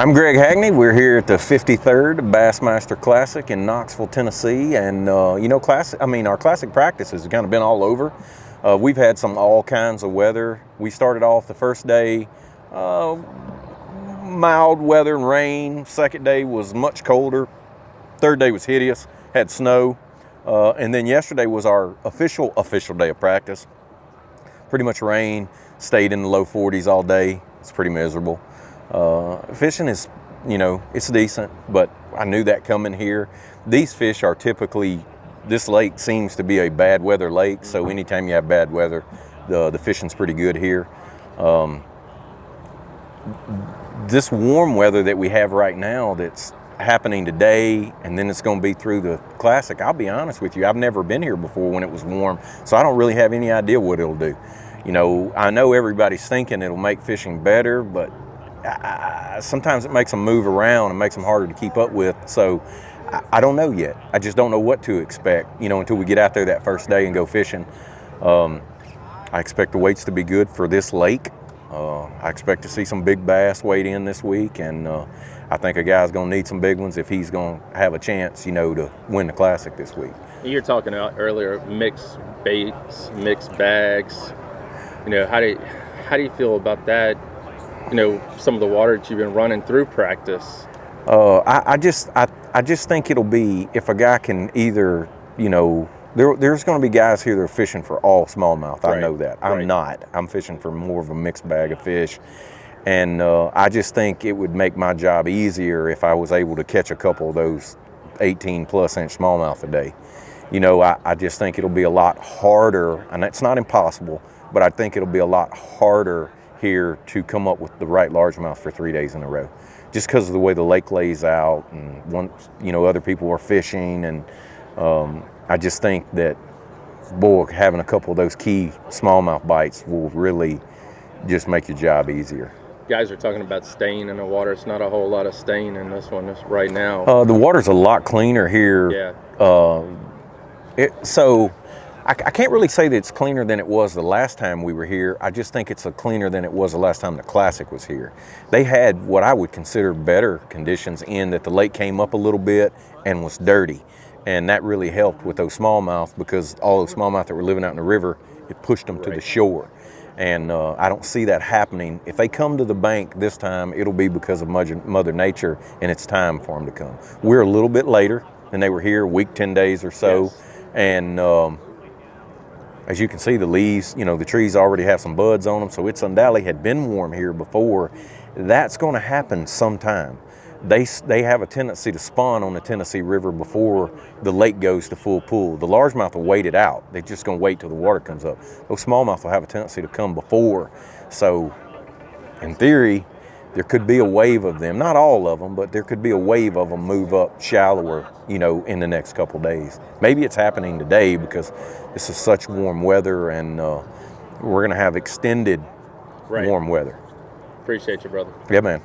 I'm Greg Hackney. We're here at the 53rd Bassmaster Classic in Knoxville, Tennessee, and our classic practice has kind of been all over. We've had all kinds of weather. We started off the first day, mild weather and rain. Second day was much colder. Third day was hideous, had snow, and then yesterday was our official day of practice. Pretty much rain, stayed in the low 40s all day. It's pretty miserable. Fishing is, it's decent, but I knew that coming here. These fish are typically, this lake seems to be a bad weather lake, so anytime you have bad weather, the fishing's pretty good here. This warm weather that we have right now that's happening today, and then it's going to be through the Classic, I'll be honest with you, I've never been here before when it was warm, so I don't really have any idea what it'll do. I know everybody's thinking it'll make fishing better, but sometimes it makes them move around and makes them harder to keep up with. So I don't know yet. I just don't know what to expect, until we get out there that first day and go fishing. I expect the weights to be good for this lake. I expect to see some big bass weighed in this week, and I think a guy's going to need some big ones if he's going to have a chance, to win the Classic this week. You were talking about earlier, mixed baits, mixed bags. How do you feel about that? Some of the water that you've been running through practice. I just think it'll be, if a guy can either, there's going to be guys here that are fishing for all smallmouth. Right. I know that. I'm Right. not. I'm fishing for more of a mixed bag of fish. And I just think it would make my job easier if I was able to catch a couple of those 18+ inch smallmouth a day. I just think it'll be a lot harder, and it's not impossible, but I think it'll be a lot harder here to come up with the right largemouth for 3 days in a row, just because of the way the lake lays out, and once other people are fishing, and I just think that, boy, having a couple of those key smallmouth bites will really just make your job easier. Guys are talking about stain in the water. It's not a whole lot of stain in this one right now. The water's a lot cleaner here. Yeah. So I can't really say that it's cleaner than it was the last time we were here. I just think it's cleaner than it was the last time the Classic was here. They had what I would consider better conditions in that the lake came up a little bit and was dirty. And that really helped with those smallmouth, because all those smallmouth that were living out in the river, it pushed them to the shore. And I don't see that happening. If they come to the bank this time, it'll be because of Mother Nature, and it's time for them to come. We're a little bit later than they were here, a week, 10 days or so. Yes. And as you can see, the leaves, the trees already have some buds on them, so it's undoubtedly had been warm here before. That's going to happen sometime. They have a tendency to spawn on the Tennessee River before the lake goes to full pool. The largemouth will wait it out. They're just going to wait till the water comes up. Those smallmouth will have a tendency to come before. So, in theory, there could be a wave of them. Not all of them, but there could be a wave of them move up shallower, in the next couple days. Maybe it's happening today because this is such warm weather, and we're going to have extended warm weather. Appreciate you, brother. Yeah, man.